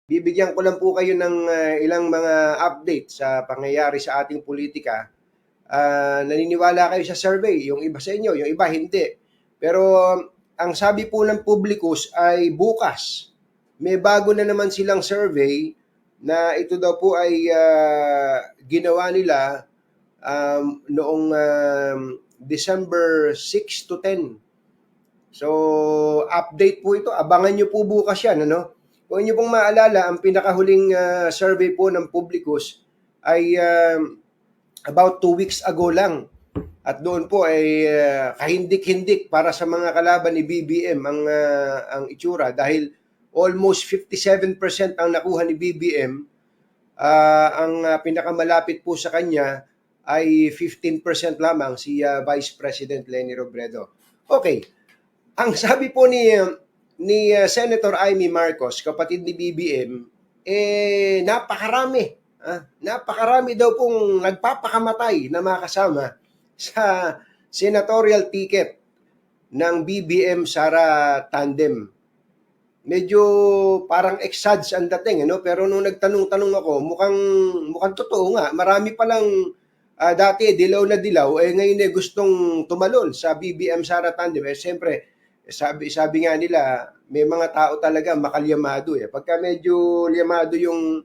Bibigyan ko lang po kayo ng ilang mga update sa pangyayari sa ating politika. Naniniwala kayo sa survey, yung iba sa inyo, yung iba hindi. Pero ang sabi po ng Publicus ay bukas. May bago na naman silang survey na ito daw po ay ginawa nila noong December 6 to 10. So, update po ito. Abangan nyo po bukas yan. Ano? Kung inyo pong maalala, ang pinakahuling survey po ng Publicus ay about 2 weeks ago lang. At doon po ay kahindik-hindik para sa mga kalaban ni BBM ang itsura dahil almost 57% ang nakuha ni BBM. Ang pinakamalapit po sa kanya ay 15% lamang si Vice President Leni Robredo. Okay. Ang sabi po ni Senator Amy Marcos, kapatid ni BBM, napakarami. Napakarami daw pong nagpapakamatay na makasama sa senatorial ticket ng BBM Sara tandem. Medyo parang exads ang dating, ano? Pero nung nagtanong-tanong ako, mukhang totoo nga. Marami palang dati dilaw na dilaw, ngayon gustong tumalon sa BBM Sara tandem. Siyempre, sabi nga nila, may mga tao talaga makalyamado Pagka medyo lyamado yung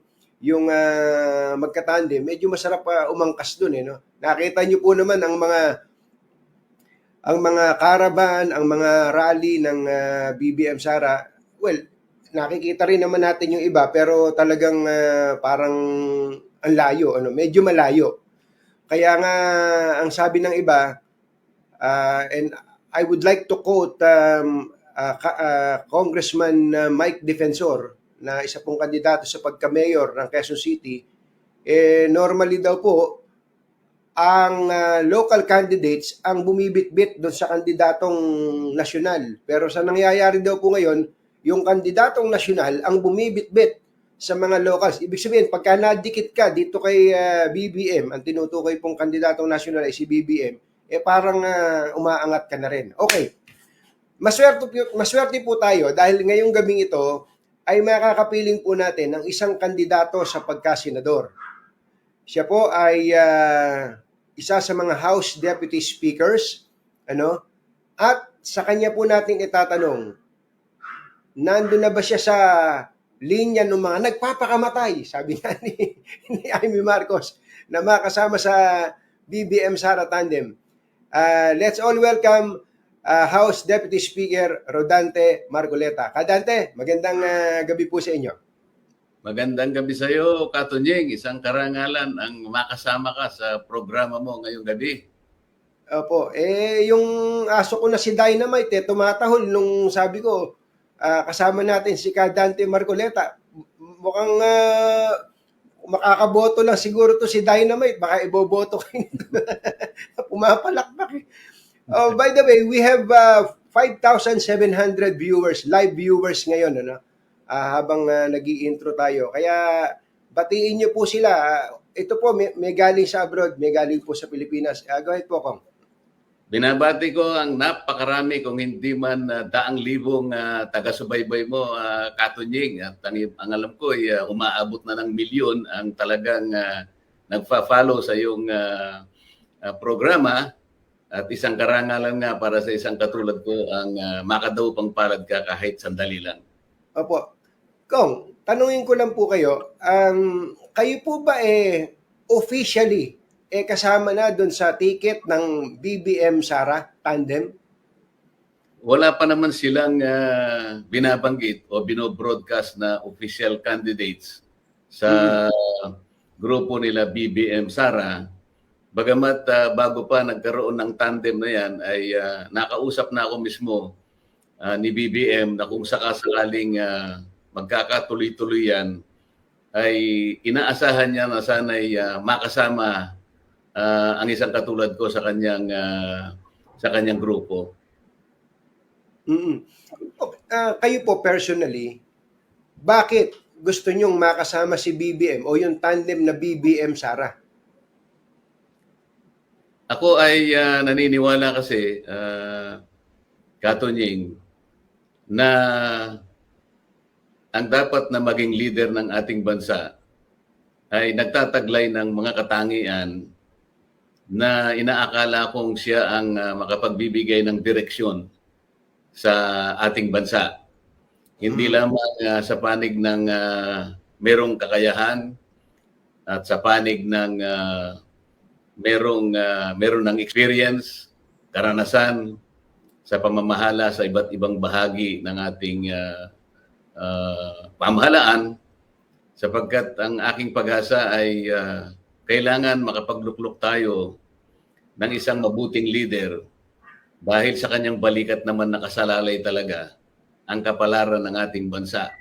magkatandem, medyo masarap umangkas doon no. Nakita niyo po naman ang mga caravan, ang mga rally ng BBM Sara. Well, nakikita rin naman natin yung iba pero talagang parang ang layo medyo malayo. Kaya nga ang sabi ng iba and I would like to quote Congressman Mike Defensor na isa pong kandidato sa pagka-mayor ng Quezon City. Normally daw po, ang local candidates ang bumibitbit doon sa kandidatong nasyonal. Pero sa nangyayari daw po ngayon, yung kandidatong nasyonal ang bumibitbit sa mga locals. Ibig sabihin, pagka nadikit ka dito kay BBM, ang tinutukoy pong kandidatong nasyonal ay si BBM, parang umaangat ka na rin. Okay. Maswerte po tayo dahil ngayong gabing ito ay makakapiling po natin ng isang kandidato sa pagkasenador. Siya po ay isa sa mga House Deputy Speakers, at sa kanya po natin itatanong, nandun na ba siya sa linya ng mga nagpapakamatay, sabi nga ni Amy Marcos, na makasama sa BBM Sara tandem. Let's all welcome House Deputy Speaker Rodante Marcoleta. Kadante, magandang gabi po sa inyo. Magandang gabi sa iyo, Katunying. Isang karangalan ang makasama ka sa programa mo ngayong gabi. Opo. Yung aso ko na si Dynamite, tumatahol nung sabi ko, kasama natin si Kadante Marcoleta. Mukhang makakaboto lang siguro to si Dynamite. Baka iboboto kayo. Pumapalakpak. By the way, we have 5,700 viewers, live viewers ngayon, habang nag-i-intro tayo. Kaya batiin niyo po sila. Ito po, may galing sa abroad, may galing po sa Pilipinas. Go ahead po, Kong. Binabati ko ang napakarami kung hindi man daang libong taga-subaybay mo, Katunying. At ang alam ko ay umaabot na ng milyon ang talagang nagfa-follow sa iyong programa. At isang karangalan nga para sa isang katulad ko ang makadaupang palad ka kahit sandali lang. Opo. Kong, tanungin ko lang po kayo, kayo po ba officially kasama na doon sa ticket ng BBM Sara tandem? Wala pa naman silang binabanggit o binobroadcast na official candidates sa grupo nila BBM Sara. Bagamat bago pa nagkaroon ng tandem na yan ay nakausap na ako mismo ni BBM na kung sakasakaling magkakatuloy-tuloy yan ay inaasahan niya na sana'y makasama ang isang katulad ko sa kanyang grupo. Kayo po personally, bakit gusto nyong makasama si BBM o yung tandem na BBM Sara? Ako ay naniniwala kasi, Katunying, na ang dapat na maging leader ng ating bansa ay nagtataglay ng mga katangian na inaakala kong siya ang makapagbibigay ng direksyon sa ating bansa. Hindi lamang sa panig ng merong kakayahan at sa panig ng meron ng experience, karanasan sa pamamahala sa iba't ibang bahagi ng ating pamahalaan, sapagkat ang aking pag-asa ay kailangan makapagluklok tayo ng isang mabuting leader dahil sa kanyang balikat naman nakasalalay talaga ang kapalaran ng ating bansa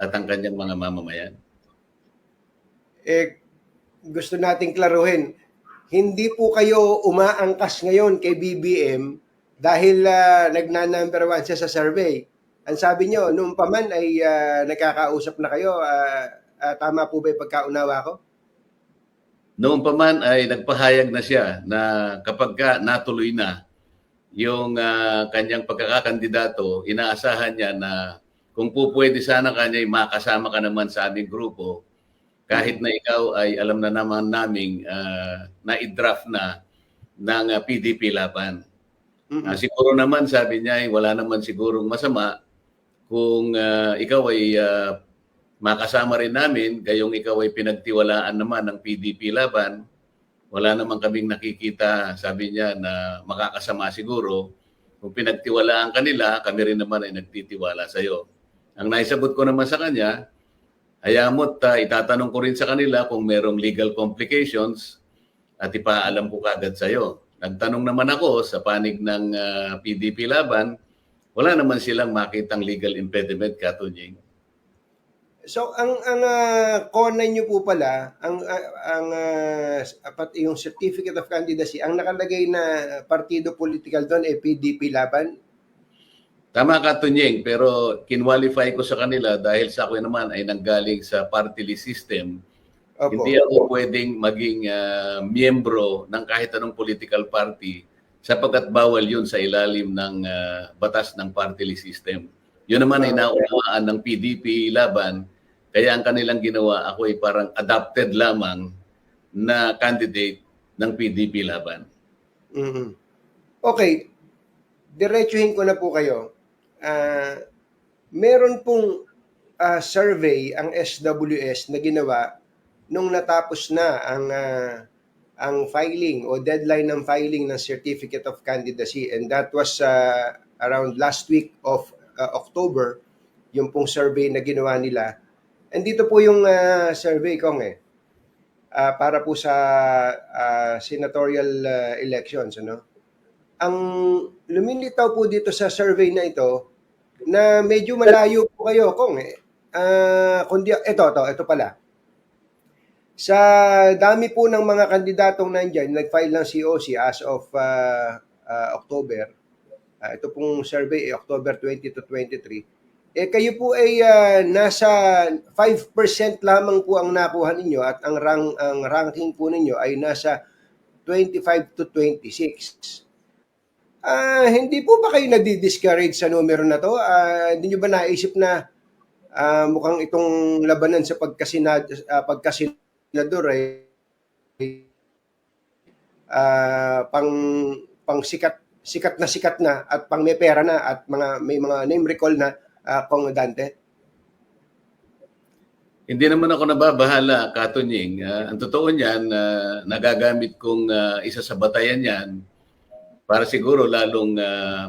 at ang kanyang mga mamamayan. Gusto nating klaruhin, hindi po kayo umaangkas ngayon kay BBM dahil nagna-number 1 siya sa survey. Ang sabi nyo, noong pa man ay nagkakausap na kayo, tama po ba yung pagkaunawa ko? Noon pa man ay nagpahayag na siya na kapag natuloy na yung kanyang pagkakakandidato, inaasahan niya na kung pupwede sana kanya makasama ka naman sa aming grupo, kahit na ikaw ay alam na naman naming na-i-draft na ng PDP Laban. Siguro naman, sabi niya, wala naman sigurong masama kung ikaw ay makasama rin namin, gayong ikaw ay pinagtiwalaan naman ng PDP Laban. Wala naman kaming nakikita, sabi niya, na makakasama siguro. Kung pinagtiwalaan kanila, kami rin naman ay nagtitiwala sa iyo. Ang naisagot ko naman sa kanya, hayamot, itatanong ko rin sa kanila kung merong legal complications at ipaalam ko kagad sa iyo. Nagtanong naman ako sa panig ng PDP Laban, wala naman silang makitang legal impediment, Katunying. So ang CONA niyo po pala, yung certificate of candidacy, ang nakalagay na partido political doon ay PDP Laban. Tama ka, Tunying, pero kinwalify ko sa kanila dahil sa ako naman ay nanggaling sa party list system. Opo. Hindi ako pwedeng maging miyembro ng kahit anong political party sapagkat bawal yun sa ilalim ng batas ng party list system. Yun naman ay naunawaan ng PDP Laban, kaya ang kanilang ginawa, ako ay parang adopted lamang na candidate ng PDP Laban. Mm-hmm. Okay, diretsuhin ko na po kayo. Meron pong survey ang SWS na ginawa nung natapos na ang filing o deadline ng filing ng Certificate of Candidacy, and that was around last week of October, yung pong survey na ginawa nila. And dito po yung survey kong para po sa senatorial elections, ano? Ang lumilitaw po dito sa survey na ito na medyo malayo po kayo kung kundi ito pala. Sa dami po ng mga kandidatong nandiyan, nag-file ng COC as of October. Ito pong survey October 20 to 23. Kayo po ay nasa 5% lamang po ang nakuha ninyo at ang ranking po ninyo ay nasa 25 to 26. Hindi po ba kayo nagdi-discourage sa numero na to? Hindi nyo ba naisip na mukhang itong labanan sa pagkasenador ay pang sikat na at pang may pera na at may mga name recall na Kong Dante? Hindi naman ako nababahala, Katunying. Ang totoo niyan, nagagamit kong isa sa batayan yan para siguro lalong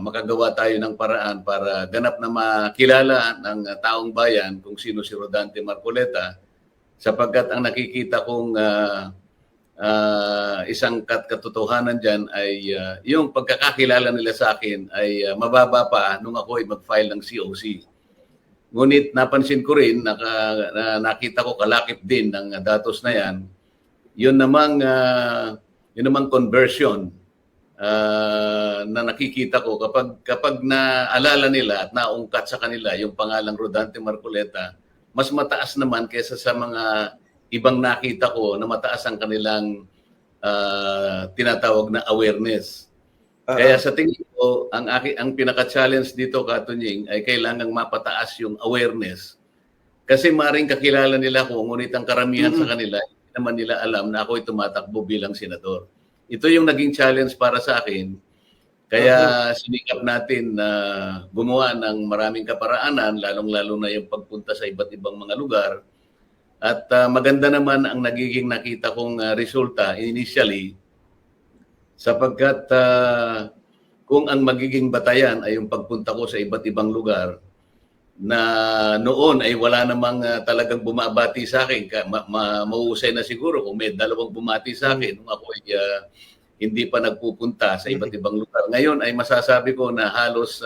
makagawa tayo ng paraan para ganap na makilala ng taong bayan kung sino si Rodante Marcoleta, sapagkat ang nakikita kong isang katotohanan dyan ay yung pagkakakilala nila sa akin ay mababa pa nung ako ay mag-file ng COC. Ngunit napansin ko rin, nakita ko kalakip din ng datos na yan, yun namang conversion na nakikita ko kapag naalala nila at naungkat sa kanila yung pangalang Rodante Marcoleta, mas mataas naman kaysa sa mga ibang nakita ko na mataas ang kanilang tinatawag na awareness. Kaya sa tingin ko, ang pinaka-challenge dito, Katunying, ay kailangang mapataas yung awareness Kasi maring kakilala nila ko, ngunit ang karamihan sa Mm. kanila, hindi naman nila alam na ako'y tumatakbo bilang senador. Ito yung naging challenge para sa akin. Aha. Kaya sinikap natin na gumawa ng maraming kaparaanan, lalong-lalo na yung pagpunta sa iba't ibang mga lugar. At maganda naman ang nagiging nakita kong resulta initially, sapagkat kung ang magiging batayan ay yung pagpunta ko sa iba't ibang lugar, na noon ay wala namang talagang bumabati sa akin. Mahusay na siguro kung may dalawang bumati sa akin nung ako ay hindi pa nagpupunta sa iba't ibang lugar. Ngayon ay masasabi ko na halos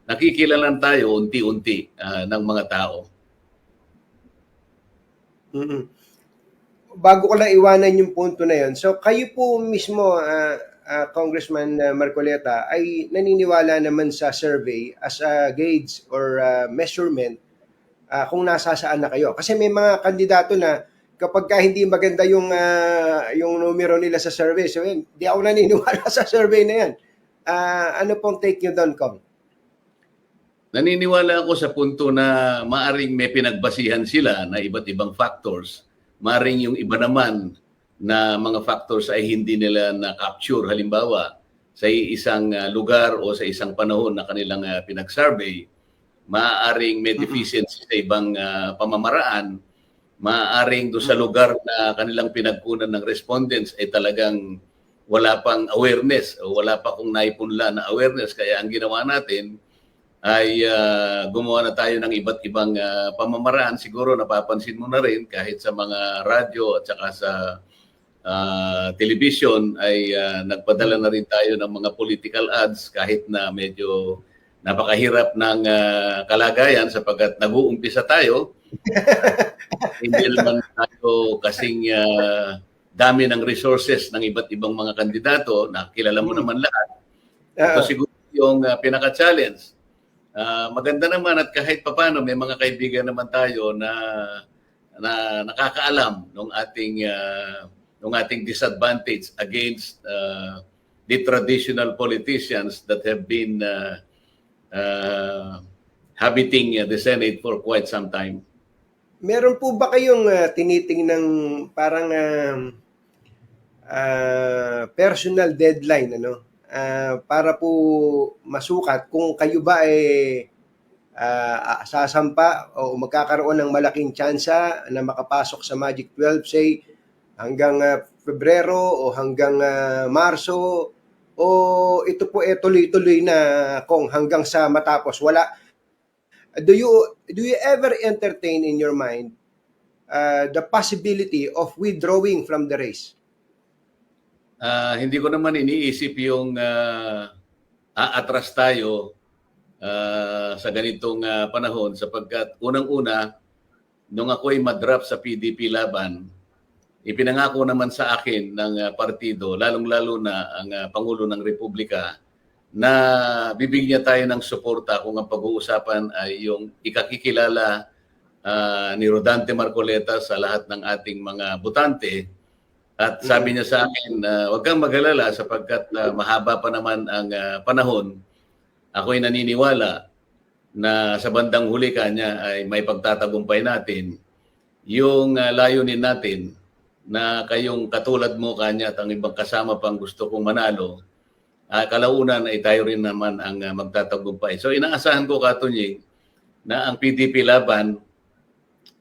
nakikilalan tayo unti-unti ng mga tao. Mm. Bago ko lang iwanan yung punto na yun, so kayo po mismo, Congressman Marcoleta, ay naniniwala naman sa survey as a gauge or measurement kung nasasaan na kayo. Kasi may mga kandidato na kapag ka hindi maganda yung numero nila sa survey, so yun, di ako naniniwala sa survey na yan. Ano pong take nyo doon, Kong? Naniniwala ako sa punto na maaring may pinagbasihan sila na iba't ibang factors. Maaring yung iba naman na mga factors ay hindi nila na-capture. Halimbawa, sa isang lugar o sa isang panahon na kanilang pinag-survey, maaaring may deficiency sa ibang pamamaraan, maaaring doon sa lugar na kanilang pinagkunan ng respondents ay talagang wala pang awareness o wala pa kung naipunla na awareness. Kaya ang ginawa natin ay gumawa na tayo ng iba't ibang pamamaraan. Siguro napapansin mo na rin kahit sa mga radyo at saka sa television ay nagpadala na rin tayo ng mga political ads kahit na medyo napakahirap ng kalagayan sapagkat nag-uumpisa tayo. Hindi naman tayo kasing dami ng resources ng iba't ibang mga kandidato na kilala mo naman lahat. Ito siguro yung pinaka-challenge. Maganda naman at kahit papano may mga kaibigan naman tayo na nakakaalam ng ating disadvantage against the traditional politicians that have been habiting the Senate for quite some time. Meron po ba kayong tinitingnang parang personal deadline para po masukat kung kayo ba ay sasampa o magkakaroon ng malaking tsansa na makapasok sa Magic 12, say hanggang Pebrero o hanggang Marso, o ito po tuloy-tuloy na kung hanggang sa matapos? Wala. Do you ever entertain in your mind the possibility of withdrawing from the race? Hindi ko naman iniisip yung aatras tayo sa ganitong panahon sapagkat unang-una, nung ako'y madrop sa PDP laban, ipinangako naman sa akin ng partido, lalong-lalo na ang Pangulo ng Republika, na bibigyan tayo ng suporta kung ang pag-uusapan ay yung ikakikilala ni Rodante Marcoleta sa lahat ng ating mga botante. At sabi niya sa akin, huwag kang mag-alala sapagkat mahaba pa naman ang panahon. Ako'y naniniwala na sa bandang huli kanya ay may pagtatagumpay natin yung layunin natin na kayong katulad mo kanya at ang ibang kasama pang gusto kong manalo. Kalaunan ay tayo rin naman ang magtatagumpay. So inaasahan ko, Katunying, na ang PDP laban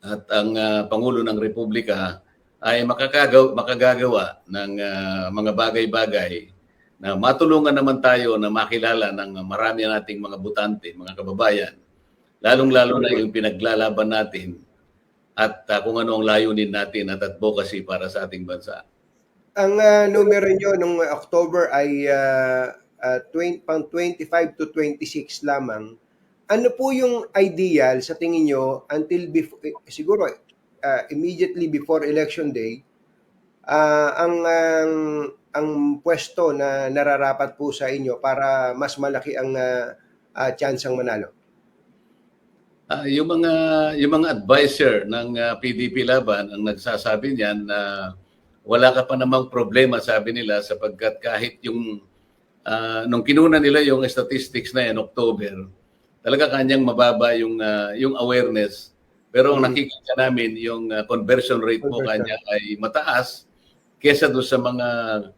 at ang Pangulo ng Republika ay makagagawa ng mga bagay-bagay na matulungan naman tayo na makilala ng marami nating mga botante, mga kababayan, lalong-lalo na yung pinaglalaban natin at kung ano ang layunin natin at advocacy para sa ating bansa. Ang numero nyo nung October ay pang 25 to 26 lamang. Ano po yung ideal sa tingin nyo until siguro immediately before election day, ang pwesto na nararapat po sa inyo para mas malaki ang tsansang manalo? Yung mga advisor ng PDP laban ang nagsasabi niyan na wala ka pa namang problema, sabi nila, sapagkat kahit yung nung kinuna nila yung statistics na yan October, talaga kanyang mababa yung awareness Pero ang nakikita namin yung conversion rate mo Conversion. kanya ay mataas kesa doon sa mga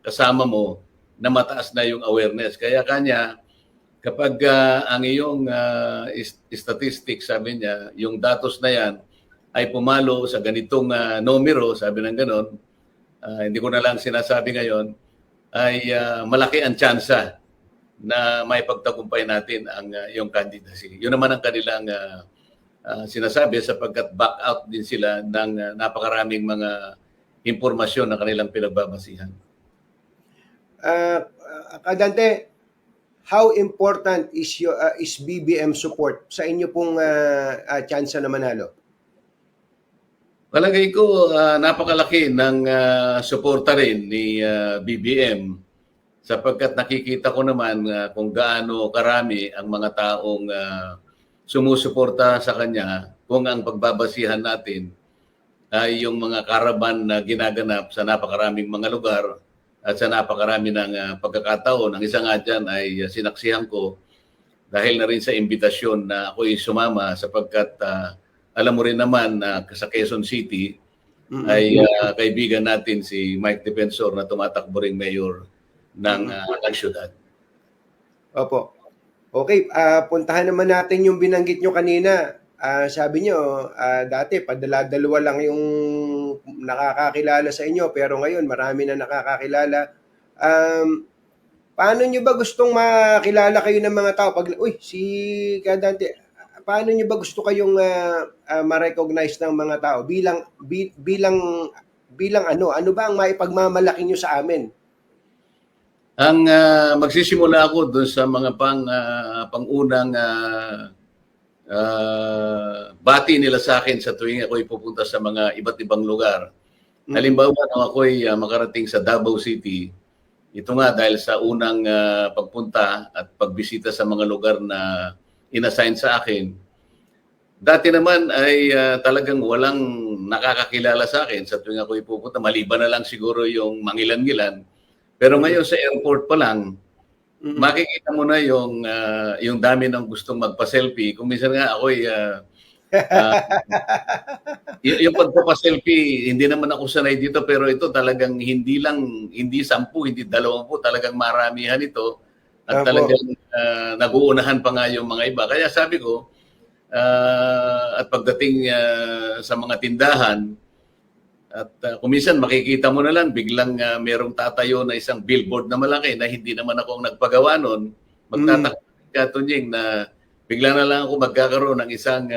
kasama mo na mataas na yung awareness. Kaya kanya, kapag ang iyong statistics, sabi niya, yung datos na yan ay pumalo sa ganitong numero, sabi ng ganon, hindi ko na lang sinasabi ngayon, ay malaki ang tsansa na may pagtagumpay natin ang iyong candidacy. Yun naman ang kanilang sinasabi sapagkat back out din sila ng napakaraming mga impormasyon na kanilang pinagbabasihan. Kadante, how important is BBM support sa inyo pong tsansa na manalo? Palagay ko napakalaki ng suporta rin ni BBM sapagkat nakikita ko naman kung gaano karami ang mga taong sumusuporta sa kanya kung ang pagbabasihan natin ay yung mga karaban na ginaganap sa napakaraming mga lugar at sa napakarami ng pagkakataon. Ang isa nga dyan ay sinaksihan ko dahil na rin sa imbitasyon na ako'y sumama sapagkat alam mo rin naman na sa Quezon City ay kaibigan natin si Mike Defensor na tumatakbo ring mayor ng syudad. Opo. Okay, puntahan naman natin yung binanggit nyo kanina. Sabi nyo, dati padala-dalawa lang yung nakakakilala sa inyo, pero ngayon marami na nakakakilala. Paano nyo ba gustong makilala kayo ng mga tao? Uy, si Kadante, paano nyo ba gusto kayong ma-recognize ng mga tao? Bilang ano ba ang maipagmamalaki nyo sa amin? Ang magsisimula ako doon sa mga pangunang bati nila sa akin sa tuwing ako'y pupunta sa mga iba't ibang lugar. Halimbawa, nung ako'y makarating sa Davao City, ito nga dahil sa unang pagpunta at pagbisita sa mga lugar na inassign sa akin, dati naman ay talagang walang nakakakilala sa akin sa tuwing ako'y pupunta. Maliban na lang siguro yung mangilan-ngilan. Pero ngayon sa airport pa lang, makikita mo na yung dami ng gustong magpa-selfie. Kung minsan nga ako'y yung pagpapa-selfie, hindi naman ako sanay dito pero ito talagang hindi 10, hindi 20, talagang maramihan ito at talagang nag-uunahan pa nga yung mga iba. Kaya sabi ko, at pagdating sa mga tindahan, at kung minsan makikita mo na lang, biglang merong tatayo na isang billboard na malaki na hindi naman ako ang nagpagawa nun. Magtataka ka, Tunying, na bigla na lang ako magkakaroon ng isang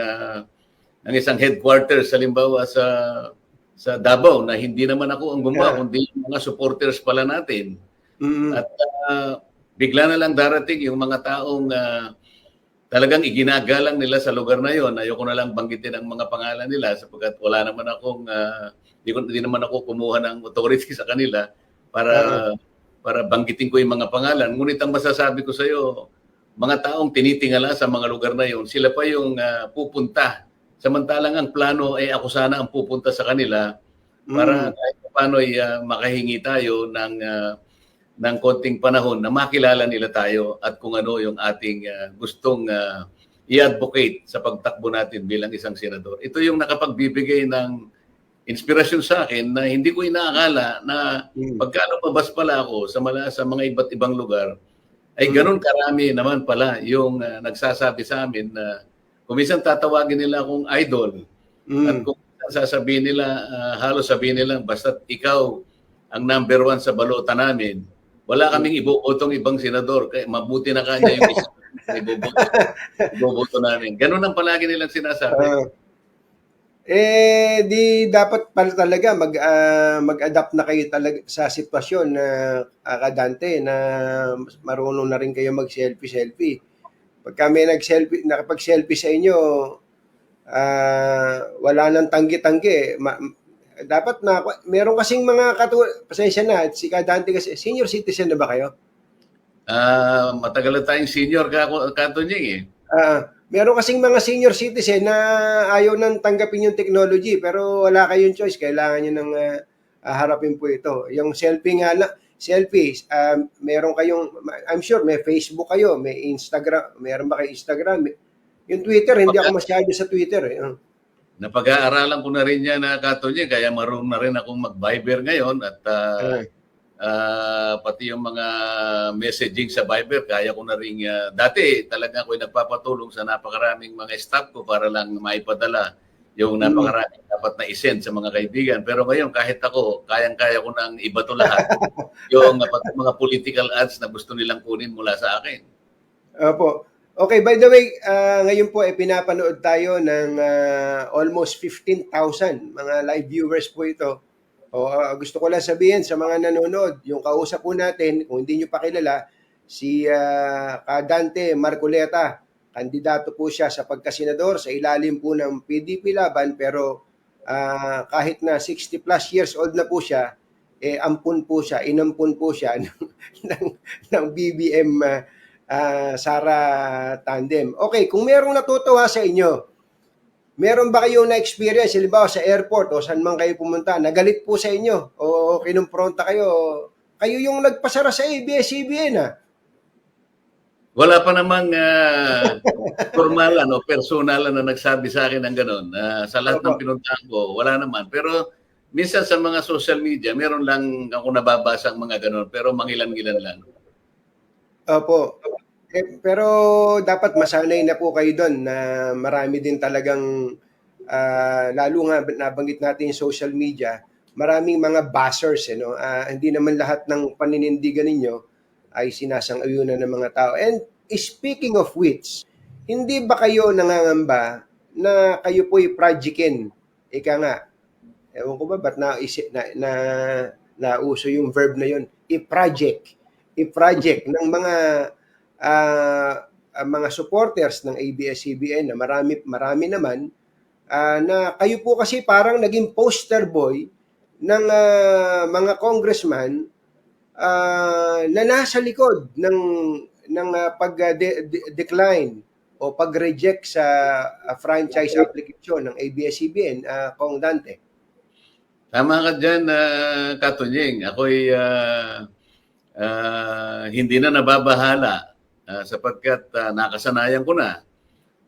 headquarters, halimbawa sa Davao, na hindi naman ako ang gumawa, kundi yung mga supporters pala natin. At bigla na lang darating yung mga taong talagang iginagalang nila sa lugar na yon. Ayoko na lang banggitin ang mga pangalan nila sapagkat wala naman akong hindi naman ako kumuha ng authority sa kanila para banggitin ko yung mga pangalan. Ngunit ang masasabi ko sa iyo, mga taong tinitingala sa mga lugar na yon, sila pa yung pupunta. Samantalang ang plano ay ako sana ang pupunta sa kanila para kahit paano ay makahingi tayo ng konting panahon na makilala nila tayo at kung ano yung ating gustong i-advocate sa pagtakbo natin bilang isang senador. Ito yung nakapagbibigay ng inspirasyon sa akin na hindi ko inaakala na pagka lumabas pala ako sa mga iba't ibang lugar, ay ganun karami naman pala yung nagsasabi sa amin na kung minsan tatawagin nila akong idol at kung sasabihin nila, halos sabihin nila, basta ikaw ang number 1 sa balota namin, wala kaming ibobotong ibang senador. Kaya mabuti na kanya yung isa iboboto namin. Ganun ang palagi nilang sinasabi. Di dapat pala talaga mag-adapt na kayo talaga sa sitwasyon na Kadante na marunong na rin kayo mag-selfie. Pagka may nakapag-selfie sa inyo, wala nang tanggi-tanggi. Dapat meron kasing mga pasensya na, si Kadante kasi, senior citizen na ba kayo? Matagal na tayong senior Katunying Meron kasing mga senior citizen na ayaw nang tanggapin yung technology pero wala kayong choice. Kailangan nyo nang harapin po ito. Yung selfie nga lang, meron kayong, I'm sure may Facebook kayo, may Instagram, meron ba kayo Instagram? Yung Twitter, hindi ako masyado sa Twitter. napag-aaralan ko na rin yan na Katunying, kaya marunong na rin akong mag-Viber ngayon at Ah, pati yung mga messaging sa Viber, kaya ko na rin, dati talaga ako'y nagpapatulong sa napakaraming mga staff ko para lang maipadala yung mm. napakaraming dapat na isend sa mga kaibigan. Pero ngayon, kahit ako, kayang-kaya ko nang iba to lahat, yung pati mga political ads na gusto nilang kunin mula sa akin. Opo. Okay, by the way, ngayon po ay pinapanood tayo ng almost 15,000 mga live viewers po ito. Gusto ko lang sabihin sa mga nanonood, yung kausap po natin, kung hindi nyo pa kilala, si Dante Marcoleta. Kandidato po siya sa pagkasenador sa ilalim po ng PDP laban, pero kahit na 60 plus years old na po siya, ampun po siya, inampun po siya ng, ng BBM Sara Tandem. Okay, kung merong natutuwa sa inyo, meron ba kayong na-experience, halimbawa sa airport o saan man kayo pumunta, nagalit po sa inyo o kinumpronta kayo, kayo yung nagpasara sa ABS-CBN Wala pa namang formalan o personalan na nagsabi sa akin ng gano'n. Sa lahat ng Opo. pinuntahan ko, wala naman. Pero minsan sa mga social media, meron lang ako nababasang mga gano'n, pero mangilan-ngilan lang. Opo. Pero dapat masanay na po kayo doon na marami din talagang, lalo nga nabanggit natin yung social media, maraming mga buzzers, no? Hindi naman lahat ng paninindigan ninyo ay sinasang-ayunan ng mga tao. And speaking of which, hindi ba kayo nangangamba na kayo po'y projectin? Ika nga, ewan ko ba ba't nauso yung verb na yun, i-project ng mga supporters ng ABS-CBN na marami naman, na kayo po kasi parang naging poster boy ng mga congressman na nasa likod ng pag-decline o pag-reject sa franchise application ng ABS-CBN, Kong Dante. Tama ka dyan, Katunying. Ako'y hindi na nababahala sapagkat nakasanayan ko na.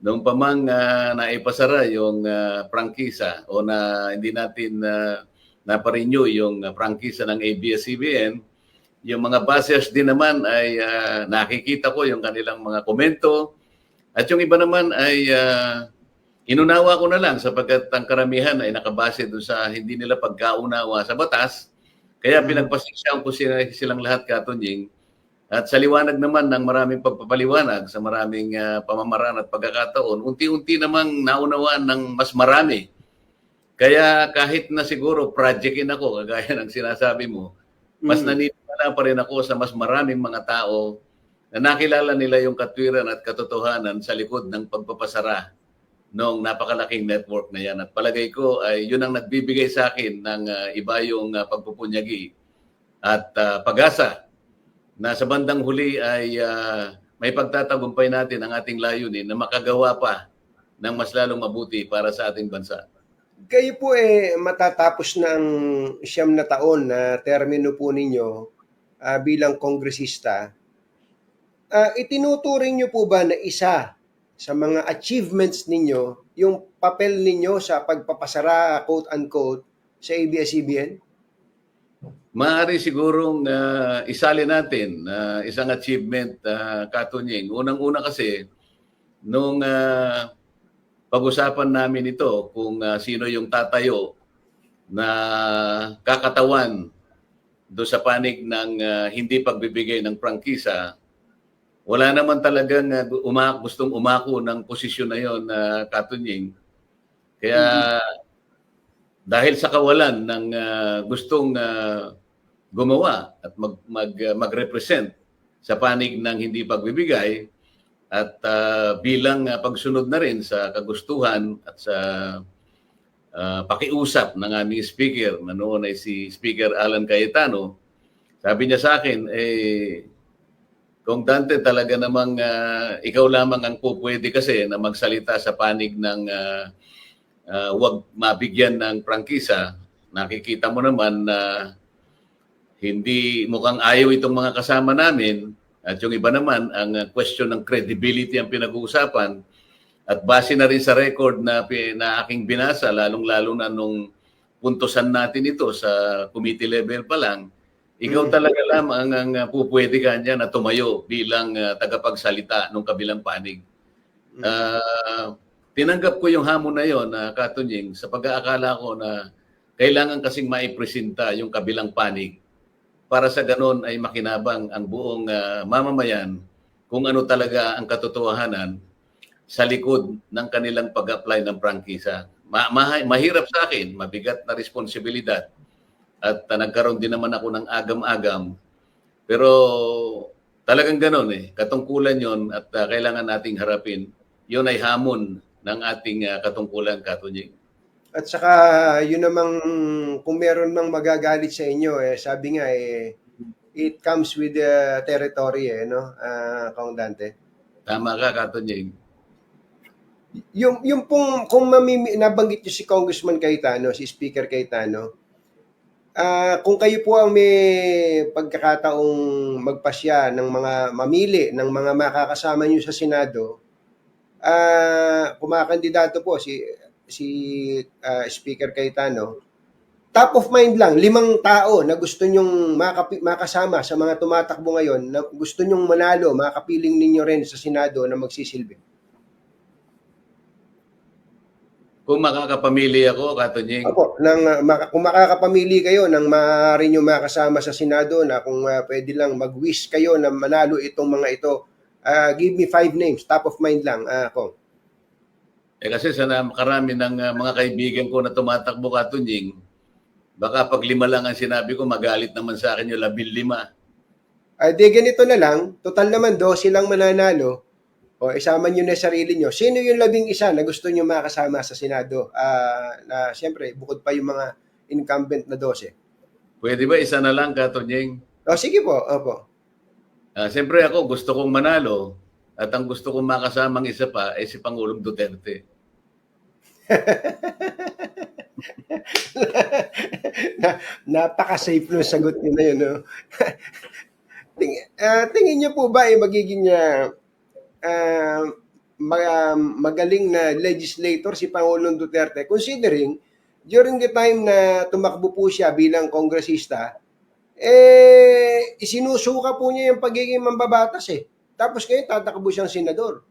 Noong pa mang naipasara yung prangkisa o na hindi natin naparenew yung prangkisa ng ABS-CBN, yung mga bashers din naman ay nakikita ko yung kanilang mga komento at yung iba naman ay inunawa ko na lang sapagkat ang karamihan ay nakabase doon sa hindi nila pagkaunawa sa batas. Kaya pinagpasisyahan ko silang lahat, Katunying. At sa liwanag naman ng maraming pagpapaliwanag sa maraming pamamaraan at pagkakataon, unti-unti namang naunawaan ng mas marami. Kaya kahit na siguro projectin ako, kagaya ng sinasabi mo, mas naniniwala pa rin ako sa mas maraming mga tao na nakilala nila yung katwiran at katotohanan sa likod ng pagpapasara ng napakalaking network na yan. At palagay ko ay yun ang nagbibigay sa akin ng iba yung pagpupunyagi at pag-asa na sa bandang huli ay may pagtatagumpay natin ang ating layunin na makagawa pa ng mas lalong mabuti para sa ating bansa. Kayo po matatapos na ang 9 na taon na termino po ninyo bilang kongresista. Itinuturing niyo po ba na isa sa mga achievements ninyo yung papel ninyo sa pagpapasara, quote-unquote, sa ABS-CBN? Maaari sigurong isali natin isang achievement, Katunying. Unang-una kasi, nung pag-usapan namin ito kung sino yung tatayo na kakatawan do sa panig ng hindi pagbibigay ng prangkisa, wala naman talagang gustong umako ng posisyon na yon, Katunying. Kaya dahil sa kawalan ng gustong gumawa at mag-represent sa panig ng hindi pagbibigay at bilang pagsunod na rin sa kagustuhan at sa pakiusap ng aming speaker na noon ay si Speaker Alan Cayetano, sabi niya sa akin, kung Dante talaga namang ikaw lamang ang pupwede kasi na magsalita sa panig ng wag mabigyan ng prangkisa, nakikita mo naman na hindi mukhang ayaw itong mga kasama namin at yung iba naman ang question ng credibility ang pinag-uusapan At base na rin sa record na aking binasa, lalong-lalo na nung puntusan natin ito sa committee level pa lang, ikaw talaga lamang ang pupwede ka niya na tumayo bilang tagapagsalita ng kabilang panig. Tinanggap ko yung hamon na yon, Katunying, sa pag-aakala ko na kailangan kasing maipresenta yung kabilang panig para sa ganon ay makinabang ang buong mamamayan kung ano talaga ang katotohanan sa likod ng kanilang pag-apply ng prangkisa. Mahirap sa akin, mabigat na responsibilidad. At nagkaroon din naman ako ng agam-agam. Pero talagang gano'n eh. Katungkulan yon at kailangan nating harapin. Yun ay hamon ng ating katungkulan, Katunying. At saka, yun namang, kung meron mang magagalit sa inyo, sabi nga, it comes with the territory, no, Kong Dante? Tama ka, Katunying. Yung pong, kung nabanggit nyo si Congressman Cayetano, si Speaker Cayetano, kung kayo po ang may pagkakataong magpasya ng mga mamili, ng mga makakasama nyo sa Senado, kumakandidato po si Speaker Cayetano, top of mind lang, 5 tao na gusto nyong makasama sa mga tumatakbo ngayon, na gusto nyong manalo, makapiling ninyo rin sa Senado na magsisilbi. Kung makakapamili ako, Katunying. Opo, kung makakapamili kayo ng maaari nyo makasama sa Senado na kung pwede lang mag-wish kayo na manalo itong mga ito, give me 5 names, top of mind lang, Kong. Kasi sa karami ng mga kaibigan ko na tumatakbo, Katunying, baka pag 5 lang ang sinabi ko, magalit naman sa akin yung 15. Di ganito na lang, total naman 12 lang mananalo, o isama nyo na sarili nyo. Sino yung 11 na gusto nyo makasama sa Senado? Na siyempre, bukod pa yung mga incumbent na 12. Pwede ba isa na lang, Katunying? Sige po, opo. Siyempre ako, gusto kong manalo at ang gusto kong makasamang isa pa ay si Pangulong Duterte. Napaka-safe ng sagot nyo na yun. No? Tingin nyo po ba magiging magaling na legislator si Pangulong Duterte, considering during the time na tumakbo po siya bilang kongresista, isinusuka po niya yung pagiging mambabatas eh. Tapos kayo tatakbo siyang senador.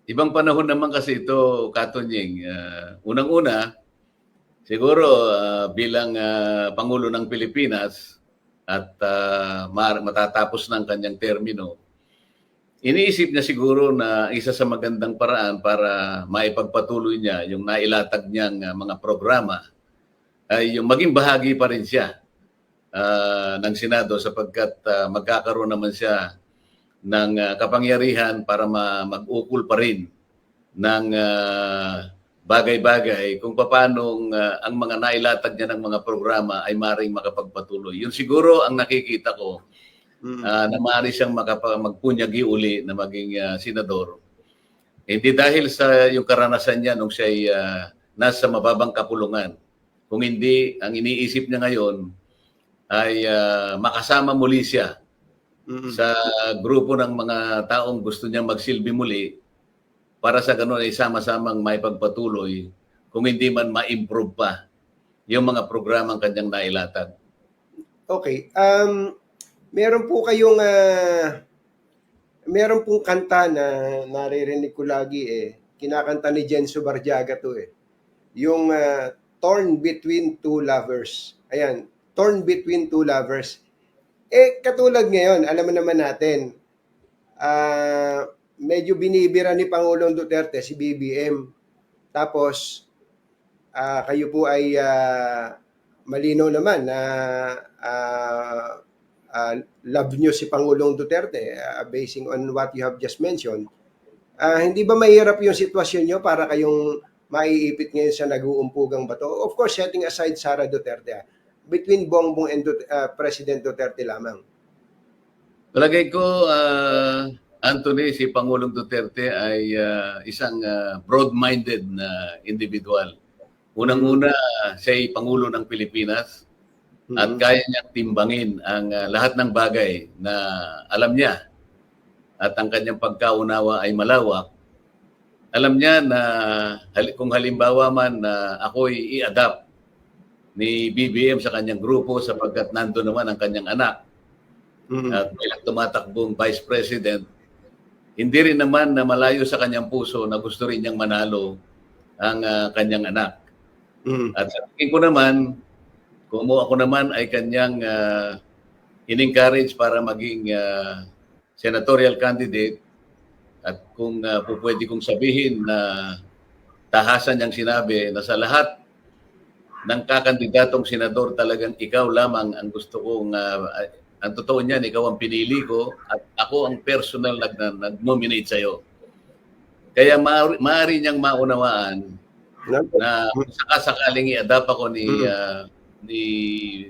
Ibang panahon naman kasi ito, Katunying. Unang-una, siguro bilang Pangulo ng Pilipinas at matatapos ng kanyang termino, iniisip niya siguro na isa sa magandang paraan para maipagpatuloy niya yung nailatag niyang mga programa ay yung maging bahagi pa rin siya ng Senado sapagkat magkakaroon naman siya ng kapangyarihan para mag-ukol pa rin ng bagay-bagay kung paano ang mga nailatag niya ng mga programa ay maring makapagpatuloy. Yun siguro ang nakikita ko na maaari siyang magpunyagi uli na maging senador. Hindi dahil sa yung karanasan niya nung siya ay nasa mababang kapulungan. Kung hindi, ang iniisip niya ngayon ay makasama muli siya sa grupo ng mga taong gusto niyang magsilbi muli para sa gano'n ay sama-samang may pagpatuloy kung hindi man ma-improve pa yung mga programang kanyang nailatag. Okay. Meron po kayong meron pong kanta na naririnig ko lagi kinakanta ni Jenso Barjaga to yung Torn Between Two Lovers. Ayan, Torn Between Two Lovers. Katulad ngayon, alam naman natin, medyo binibira ni Pangulong Duterte si BBM. Tapos kayo po ay malinaw naman na love nyo si Pangulong Duterte basing on what you have just mentioned. Hindi ba mahirap yung sitwasyon nyo para kayong maiipit ngayon sa nag-uumpugang bato? Of course, setting aside Sara Duterte, between Bongbong and President Duterte lamang. Palagay ko, Anthony, si Pangulong Duterte ay isang broad-minded na individual. Unang-una, siya ay Pangulo ng Pilipinas. At kaya niyang timbangin ang lahat ng bagay na alam niya at ang kanyang pagkaunawa ay malawak. alam niya na kung halimbawa man na ako'y i-adapt ni BBM sa kanyang grupo sapagkat nandoon naman ang kanyang anak at bilang tumatakbong Vice President, hindi rin naman na malayo sa kanyang puso na gusto rin niyang manalo ang kanyang anak. At sa tingin ko naman, kung ako naman ay kanyang in-encourage para maging senatorial candidate, at kung pwede kong sabihin na tahasan niyang sinabi na sa lahat ng kakandidatong senador talagang ikaw lamang ang gusto kong, ang totoo niyan, ikaw ang pinili ko at ako ang personal nag-nominate sa'yo. Kaya maaari niyang maunawaan na sakaling i-adapt ako ni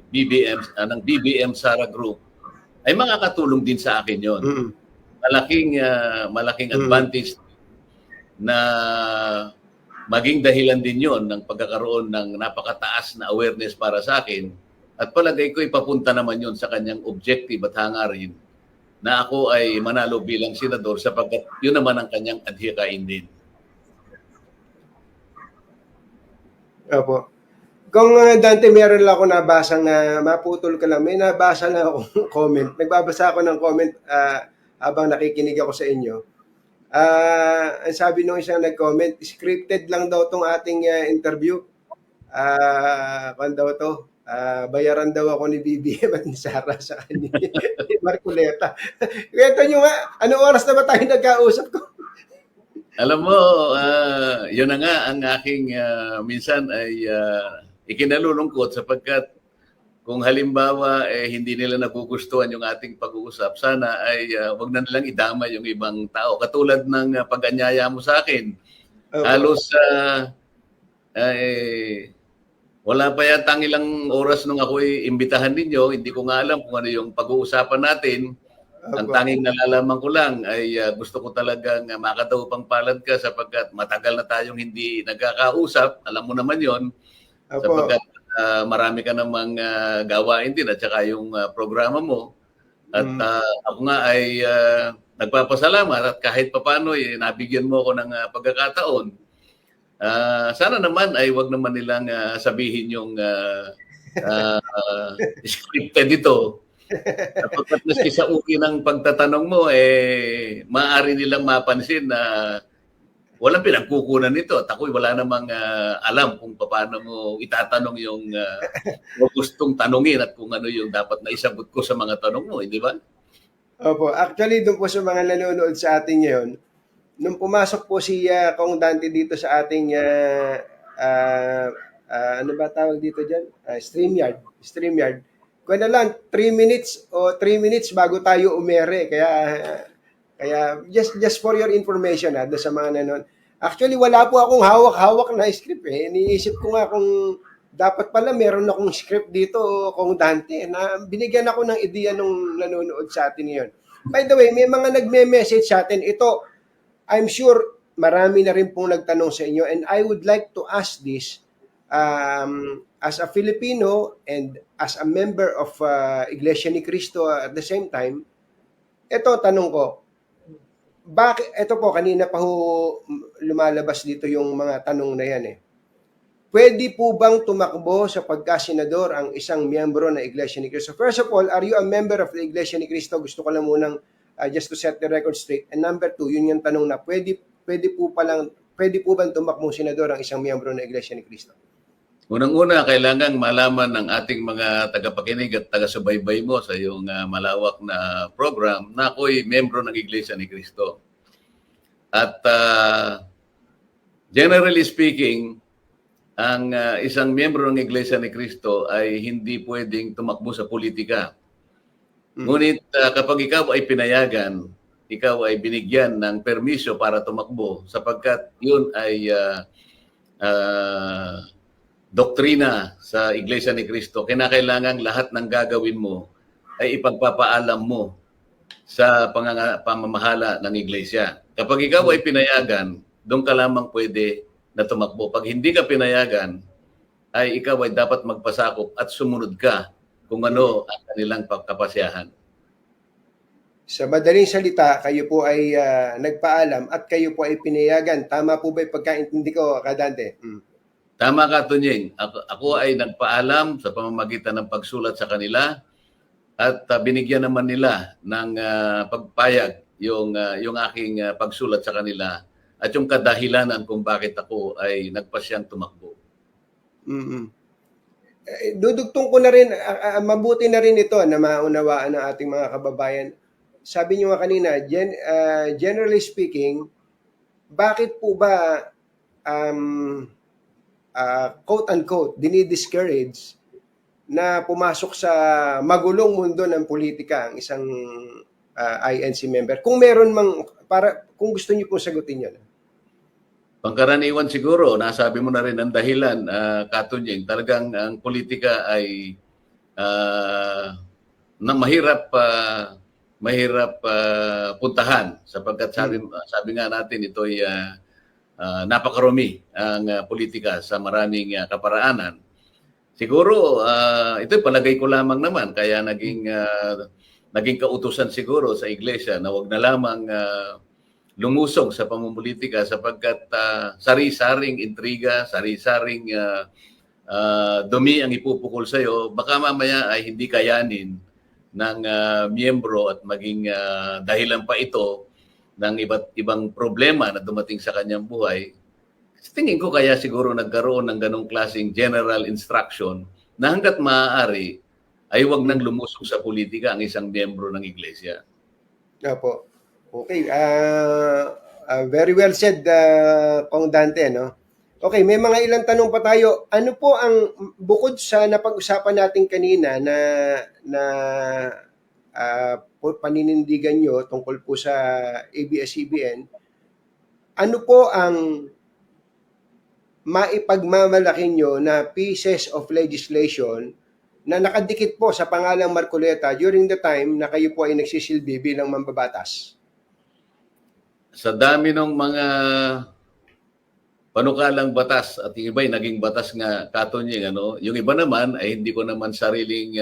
BBM, ng BBM Sara Group, ay makakatulong din sa akin yon. Malaking advantage na maging dahilan din yon ng pagkakaroon ng napakataas na awareness para sa akin. At palagay ko ipapunta naman yon sa kanyang objective at hangarin na ako ay manalo bilang senador sapagkat yun naman ang kanyang adhikain din. Opo. Kung Dante, meron lang ako nabasang maputol ka lang. May nabasa lang akong comment. Nagbabasa ako ng comment habang nakikinig ako sa inyo. Ang sabi nung isang nag-comment, scripted lang daw tong ating interview. Kung daw to, bayaran daw ako ni BBM at ni Sara sa kanya. Ni Marcoleta. Kwento nyo nga, anong oras na ba tayo nagkausap ko? Alam mo, yun na nga ang aking minsan ay ikinalulungkot sapagkat kung halimbawa hindi nila nagugustuhan yung ating pag-uusap, sana ay wag na nilang idama yung ibang tao. Katulad ng pag-anyaya mo sa akin. Okay. Halos wala pa yata ang ilang oras nung ako'y imbitahan ninyo. Hindi ko nga alam kung ano yung pag-uusapan natin. Okay. Ang tanging nalalaman ko lang ay gusto ko talagang makadaw pang palad ka sapagkat matagal na tayong hindi nagkakausap. Alam mo naman yon. Okay. Sapagkat marami ka namang gawain din at saka yung programa mo. At ako nga ay nagpapasalamat at kahit papano nabigyan mo ako ng pagkakataon. Sana naman ay wag naman nilang sabihin yung scripted ito. Sapagkat maski sa uki ng pagtatanong mo, maaari nilang mapansin na walang pinagkukunan nito at ako'y wala namang alam kung paano mo itatanong yung gustong tanungin at kung ano yung dapat na isagot ko sa mga tanong mo, hindi ba? Opo. Actually, doon po sa mga nanonood sa atin ngayon, nung pumasok po si Kong Dante dito sa ating ano ba tawag dito dyan? StreamYard. Kung na lang, 3 minutes bago tayo umere. Kaya just for your information doon sa mga nanonood. Actually, wala po akong hawak-hawak na script Iniisip ko nga kung dapat pala meron akong script dito Kong Dante na binigyan ako ng ideya nung nanonood sa atin ngayon. By the way, may mga nagme-message sa atin. Ito, I'm sure marami na rin pong nagtanong sa inyo and I would like to ask this as a Filipino and as a member of Iglesia ni Cristo at the same time. Ito, tanong ko, bakit, ito po, kanina pa lumalabas dito yung mga tanong na yan Pwede po bang tumakbo sa pagka-senador ang isang miyembro ng Iglesia ni Cristo? First of all, are you a member of the Iglesia ni Cristo? Gusto ko lang munang just to set the record straight. And number 2, yun yung tanong na pwede po bang tumakbong senador ang isang miyembro ng Iglesia ni Cristo? Unang-una, kailangang malaman ng ating mga tagapakinig at taga-subaybay mo sa iyong malawak na program na ako'y membro ng Iglesia ni Cristo. At generally speaking, ang isang membro ng Iglesia ni Cristo ay hindi pwedeng tumakbo sa politika. Ngunit kapag ikaw ay pinayagan, ikaw ay binigyan ng permiso para tumakbo sapagkat yun ay doktrina sa Iglesia ni Cristo, kinakailangan lahat ng gagawin mo ay ipagpapaalam mo sa pamamahala ng Iglesia. Kapag ikaw ay pinayagan, doon ka lamang pwede na tumakbo. Pag hindi ka pinayagan, ay ikaw ay dapat magpasakop at sumunod ka kung ano ang kanilang kapasyahan. Sa madaling salita, kayo po ay nagpaalam at kayo po ay pinayagan. Tama po ba yung pagkaintindi ko, Kadante? Tama ka, Tunying. Ako ay nagpaalam sa pamamagitan ng pagsulat sa kanila at binigyan naman nila ng pagpayag yung aking pagsulat sa kanila at yung kadahilanan kung bakit ako ay nagpasyang tumakbo. Mm-mm. Dudugtong ko na rin, mabuti na rin ito na maunawaan ng ating mga kababayan. Sabi niyo nga kanina, generally speaking, bakit po ba quote-unquote dinidiscourage na pumasok sa magulong mundo ng politika ang isang INC member? Kung meron mang, kung gusto niyo po sagutin yun. Pangkaraniwan siguro, nasabi mo na rin ang dahilan, Katunying, talagang ang politika ay na mahirap puntahan sapagkat sabi nga natin ito ay napakarami ang politika sa maraming kaparaanan. Siguro ito palagay ko lamang naman kaya naging kautusan siguro sa iglesia na wag na lamang lumusong sa pamumulitika sapagkat sari-saring intriga, sari-saring dumi ang ipupukol sa iyo, baka mamaya ay hindi kayanin ng miyembro at maging dahilan pa ito ng iba't ibang problema na dumating sa kanyang buhay. Tingin ko kaya siguro nagkaroon ng ganong klaseng general instruction na hanggat maaari ay wag nang lumusong sa politika ang isang miyembro ng iglesia. Opo. Okay. Very well said, Kong Dante, no? Okay, may mga ilang tanong pa tayo. Ano po ang, bukod sa napag-usapan natin kanina na paninindigan nyo tungkol po sa ABS-CBN, ano po ang maipagmamalaki nyo na pieces of legislation na nakadikit po sa pangalang Marcoleta during the time na kayo po ay nagsisilbi bilang mambabatas? Sa dami ng mga panukalang batas at yung iba ay naging batas nga, Katunying, yung iba naman ay hindi ko naman sariling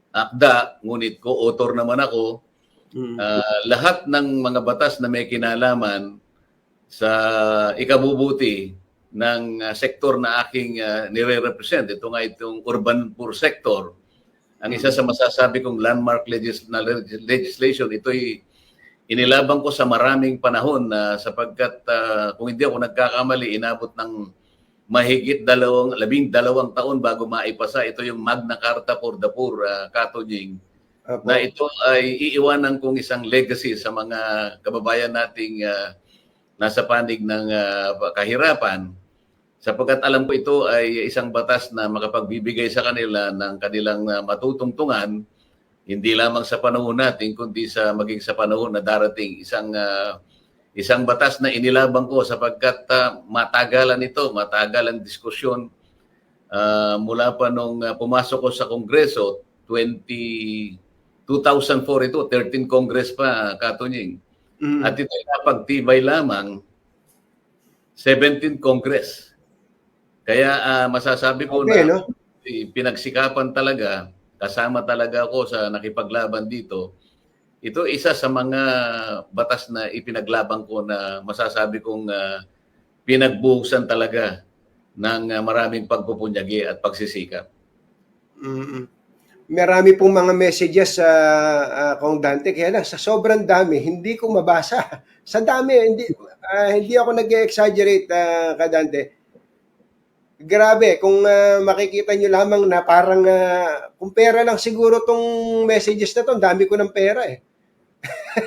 akda, ngunit co-author naman ako. Lahat ng mga batas na may kinalaman sa ikabubuti ng sektor na aking nire-represent, ito nga itong urban poor sector. Ang isa sa masasabi kong landmark legislation, ito'y inilaban ko sa maraming panahon sapagkat kung hindi ako nagkakamali, inabot ng mahigit 12 taon bago maipasa. Ito yung Magna Carta for the Poor, Katunying, na ito ay iiwanan kong isang legacy sa mga kababayan nating nasa panig ng kahirapan, sapagkat alam ko ito ay isang batas na makapagbibigay sa kanila ng kanilang matutungtungan, hindi lamang sa panahon natin, kundi maging sa panahon na darating. Isang batas na inilabang ko sapagkat matagalan ang diskusyon mula pa nung pumasok ko sa Kongreso, 2004 ito, 13 Congress pa, Katunying. At ito ay napagtibay lamang 17 Congress. Kaya masasabi ko na pinagsikapan talaga, kasama talaga ako sa nakipaglaban dito. Ito isa sa mga batas na ipinaglaban ko na masasabi kong pinagbuhusan talaga ng maraming pagpupunyagi at pagsisikap. Marami pong mga messages sa Kong Dante, kaya lang sa sobrang dami, hindi ko mabasa. Sa dami, hindi ako nag-exaggerate, Kadante. Grabe, kung makikita nyo lamang na parang kung pera lang siguro tong messages na to, dami ko ng pera eh.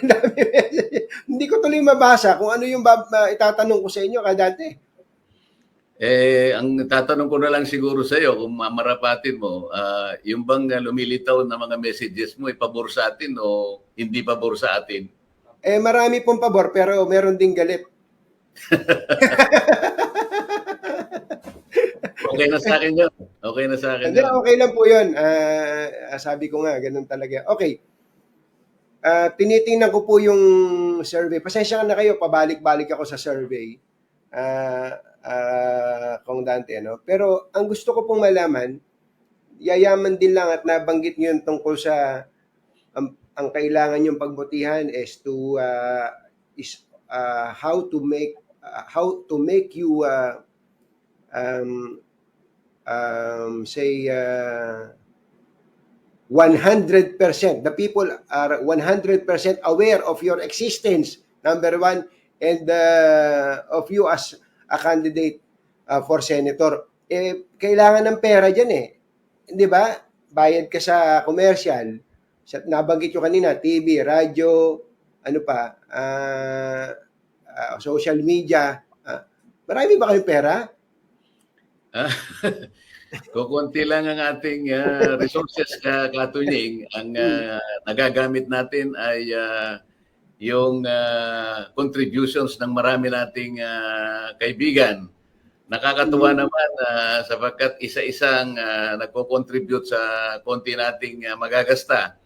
Dami messages. Hindi ko tuloy mabasa kung ano yung itatanong ko sa inyo, Kadante. Ang tatanong ko na lang siguro sa iyo, kung mamarapatin mo, yung bang lumilitaw na mga messages mo, pabor sa atin o hindi pabor sa atin? Marami pong pabor, pero meron ding galit. Okay na sa akin yun. Okay na sa akin yun. Okay lang po yun. Sabi ko nga, ganun talaga. Okay. Tinitingnan ko po yung survey. Pasensya na kayo, pabalik-balik ako sa survey. Kong Dante, Pero ang gusto ko pong malaman, yayaman din lang at nabanggit niyo yung tungkol sa ang kailangan yung pagbutihan is how to make you say 100%. The people are 100% aware of your existence, number one, and of you as a candidate for senator. Kailangan ng pera dyan eh. Di ba? Bayad ka sa commercial. Nabanggit nyo kanina, TV, radyo, ano pa, social media. Marami ba kayong pera? Kukunti lang ang ating resources, Katunying. Ang nagagamit natin ay yung contributions ng marami nating kaibigan. Nakakatuwa naman sapagkat isa-isang nagko-contribute sa konti nating magagasta.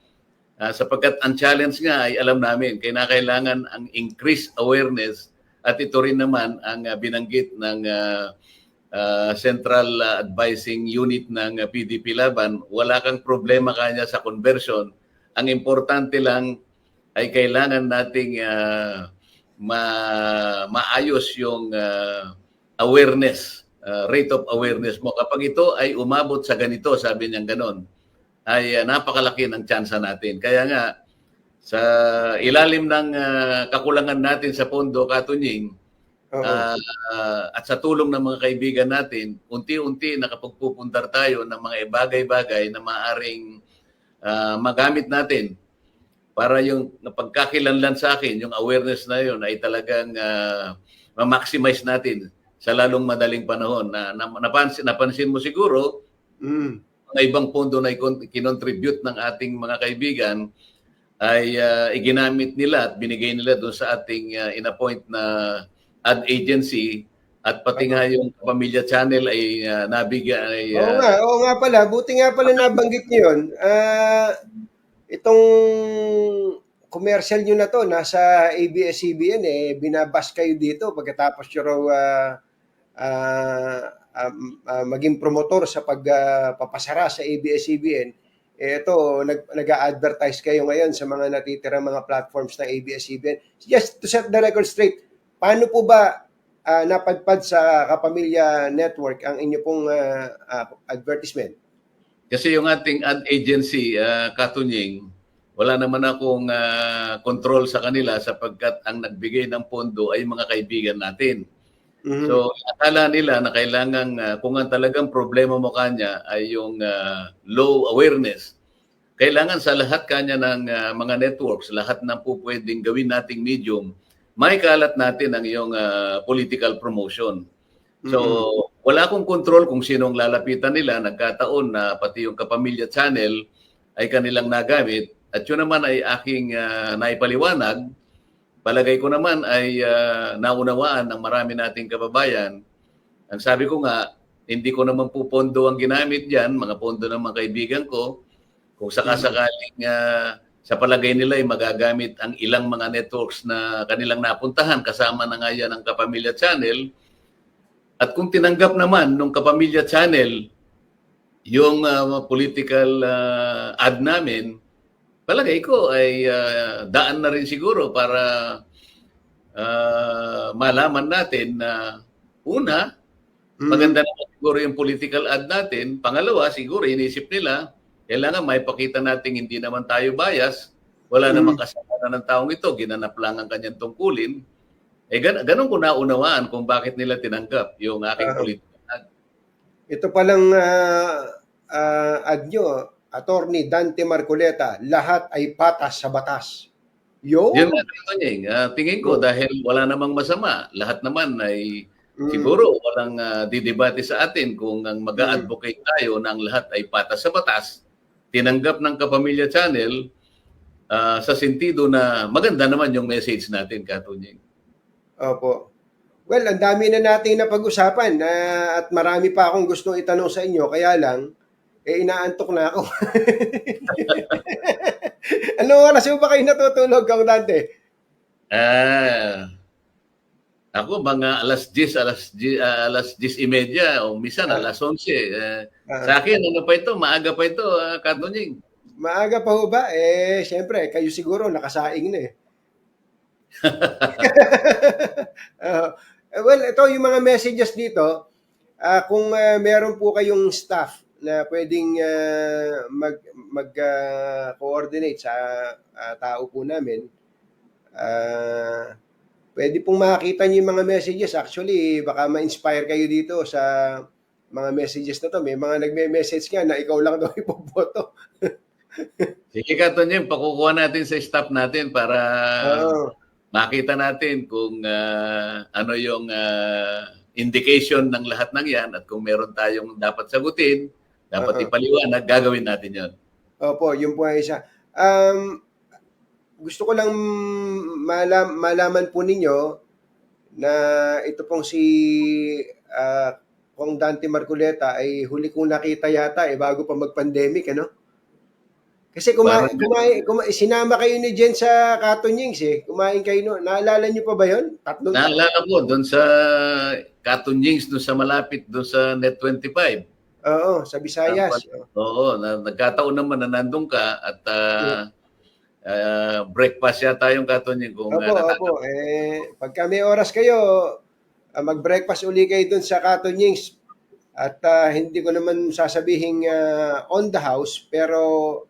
Sapagkat ang challenge nga ay alam namin, kailangan ang increased awareness at ito rin naman ang binanggit ng Central Advising Unit ng PDP Laban. Wala kang problema kanya sa conversion. Ang importante lang ay kailangan nating maayos yung awareness, rate of awareness mo. Kapag ito ay umabot sa ganito, sabi niya ganon, ay napakalaki ng tsansa natin. Kaya nga, sa ilalim ng kakulangan natin sa pondo, Katunying, at sa tulong ng mga kaibigan natin, unti-unti nakapagpupundar tayo ng mga bagay-bagay na maaring magamit natin para yung pagkakilanlan sa akin, yung awareness na yun ay talagang ma-maximize natin sa lalong madaling panahon. Napansin mo siguro, mga ibang pondo na kinontribute ng ating mga kaibigan ay iginamit nila at binigay nila doon sa ating in-appoint na ad agency at pati nga yung Pamilya Channel ay nabigay. Oo nga pala. Buti nga pala nabanggit niyo yun. Itong commercial nyo na to, nasa ABS-CBN binabas kayo dito pagkatapos nyo raw maging promotor sa pagpapasara sa ABS-CBN. Ito, nag-a-advertise kayo ngayon sa mga natitirang mga platforms ng ABS-CBN. Just to set the record straight, paano po ba napadpad sa Kapamilya Network ang inyo pong advertisement? Kasi yung ating ad agency, Katunying, wala naman akong control sa kanila sapagkat ang nagbigay ng pondo ay mga kaibigan natin. So, akala nila na kailangan, kung ang talagang problema mo kanya ay yung low awareness, kailangan sa lahat kanya ng mga networks, lahat ng po pwedeng gawin nating medium, may kalat natin ang iyong political promotion. So, wala akong control kung sinong lalapitan nila. Nagkataon na pati yung Kapamilya Channel ay kanilang nagamit. At yun naman ay aking naipaliwanag. Palagay ko naman ay naunawaan ng marami nating kababayan. Ang sabi ko nga, hindi ko naman po pondo ang ginamit dyan, mga pondo ng mga kaibigan ko. Kung sakasakaling sa palagay nila ay magagamit ang ilang mga networks na kanilang napuntahan, kasama na nga yan ang Kapamilya Channel. At kung tinanggap naman nung Kapamilya Channel yung political ad namin, palagay ko ay daan na rin siguro para malaman natin na una, maganda naman siguro yung political ad natin. Pangalawa, siguro inisip nila, kailangan maipakita natin hindi naman tayo bias, wala namang kasalanan ng taong ito, ginanap lang ang kanyang tungkulin. Ganun ko naunawaan kung bakit nila tinanggap yung aking political ad. Ito palang ad nyo, Attorney Dante Marcoleta, lahat ay patas sa batas. Yun nga, tingin ko dahil wala namang masama. Lahat naman ay siguro walang didebate sa atin kung ang mag-a-advocate tayo na ang lahat ay patas sa batas. Tinanggap ng Kapamilya Channel sa sentido na maganda naman yung message natin, Katunying. Opo. Well, ang dami na natin na pag-usapan at marami pa akong gustong itanong sa inyo. Kaya lang, inaantok na ako. Anong oras ba kayo natutulog, Kang Dante? Ako, mga alas 10:30 o minsan alas 11. Sa akin, ano pa ito? Maaga pa ito, Katunying. Maaga pa ho ba? Siyempre, kayo siguro nakasaing na eh. Oo. Well, ito yung mga messages dito. Kung meron po kayong staff na pwedeng coordinate sa tao po namin, pwede pong makita niyo yung mga messages. Actually, baka ma-inspire kayo dito sa mga messages na to. May mga nagme-message nga na ikaw lang daw ipoboto. Sige ka, Tonyeng, pakukuha natin sa staff natin para Oo. makita natin kung ano yung indication ng lahat ng yan at kung meron tayong dapat sagutin, dapat Oo. ipaliwanag, gagawin natin yon. Opo, yun po ang isa. Gusto ko lang malaman po ninyo na ito pong si Kong Dante Marcoleta ay huli kong nakita yata bago pa mag-pandemic, ano? Kasi Parang sinama kayo ni Jen sa Katonyings eh. Kumain kayo no. Naalala niyo pa ba 'yon? Tatlong naalala ko doon sa Katunyings, doon sa malapit doon sa Net 25. Oo, sa Visayas. Oo, nagkataon naman na nandun ka at breakfast yata yung Katunying kung Opo, opo. Pagka may oras kayo, mag-breakfast uli kayo dun sa Katonyings. At hindi ko naman sasabihing on the house, pero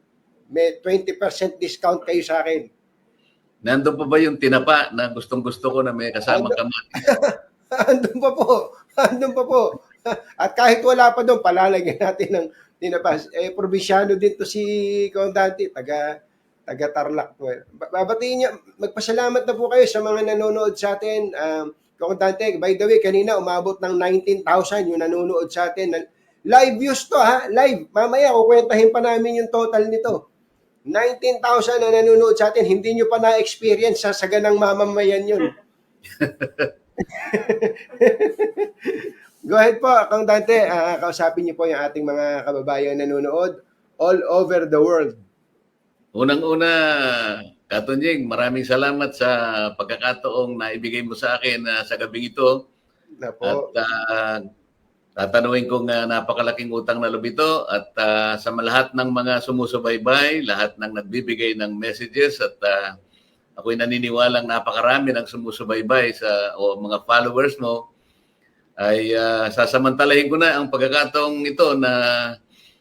may 20% discount kayo sa akin. Nandun pa ba yung tinapa na gustong-gusto ko na may kasama kamatis? Andun pa po. Andun pa po. At kahit wala pa doon, palalagyan natin ng tinapa. Probinsyano din to si Kondante, taga Tarlac po. Babatiin niya, magpasalamat na po kayo sa mga nanonood sa atin. Kondante, by the way, kanina umabot ng 19,000 yung nanonood sa atin. Live views to ha, live. Mamaya kukwentahin pa namin yung total nito. 19,000 na nanonood sa atin, hindi nyo pa na-experience sa saganang mamamayan yun. Go ahead po, Kang Dante. Kausapin niyo po yung ating mga kababayang nanonood all over the world. Unang-una, Katunying, maraming salamat sa pagkakataong naibigay mo sa akin sa gabing ito. Na po. At tatanungin kong napakalaking utang na loob ito at sa lahat ng mga sumusubaybay, lahat ng nagbibigay ng messages at ako'y naniniwalang napakarami ng sumusubaybay o mga followers mo ay sasamantalahin ko na ang pagkakataong ito na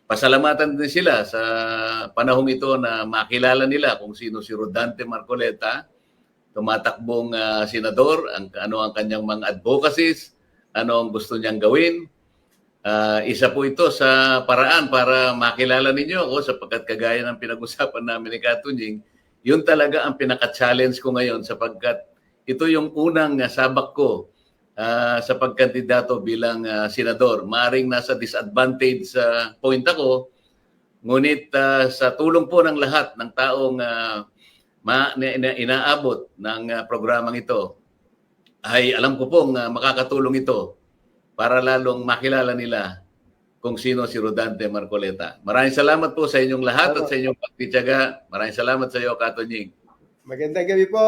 pasalamatan din sila sa panahong ito na makilala nila kung sino si Rodante Marcoleta, tumatakbong senador, ano ang kanyang mga advocacies, ano ang gusto niyang gawin. Isa po ito sa paraan para makilala ninyo ako sapagkat kagaya ng pinag-usapan namin ni Katunying, yun talaga ang pinaka-challenge ko ngayon sapagkat ito yung unang sabak ko sa pagkandidato bilang senador. Maaring nasa disadvantage point ako, ngunit sa tulong po ng lahat ng taong inaabot ng programang ito, ay alam ko pong makakatulong ito para lalong makilala nila kung sino si Rodante Marcoleta. Maraming salamat po sa inyong lahat at sa inyong pagtitiyaga. Maraming salamat sa iyo, Katunying. Magandang gabi po,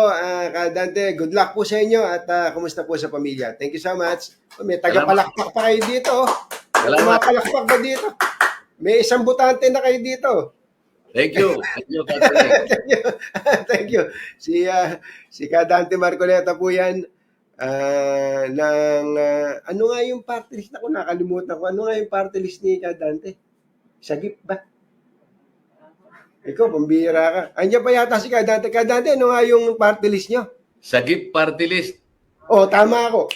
Dante. Good luck po sa inyo at kumusta po sa pamilya. Thank you so much. May taga-palakpak pa kayo dito. Salamat. Palakpak ba dito? May isang butante na kayo dito. Thank you. Thank you, Katunying. Thank you. Si Dante Marcoleta po yan. Ano nga yung party list? Ako nakalimutan ko. Ano nga yung party list ni Dante? Sagip ba? Ikaw, pambira ka. Andiyan pa yata si Dante. Dante, ano nga yung party list nyo? Sagip party list. Tama ako.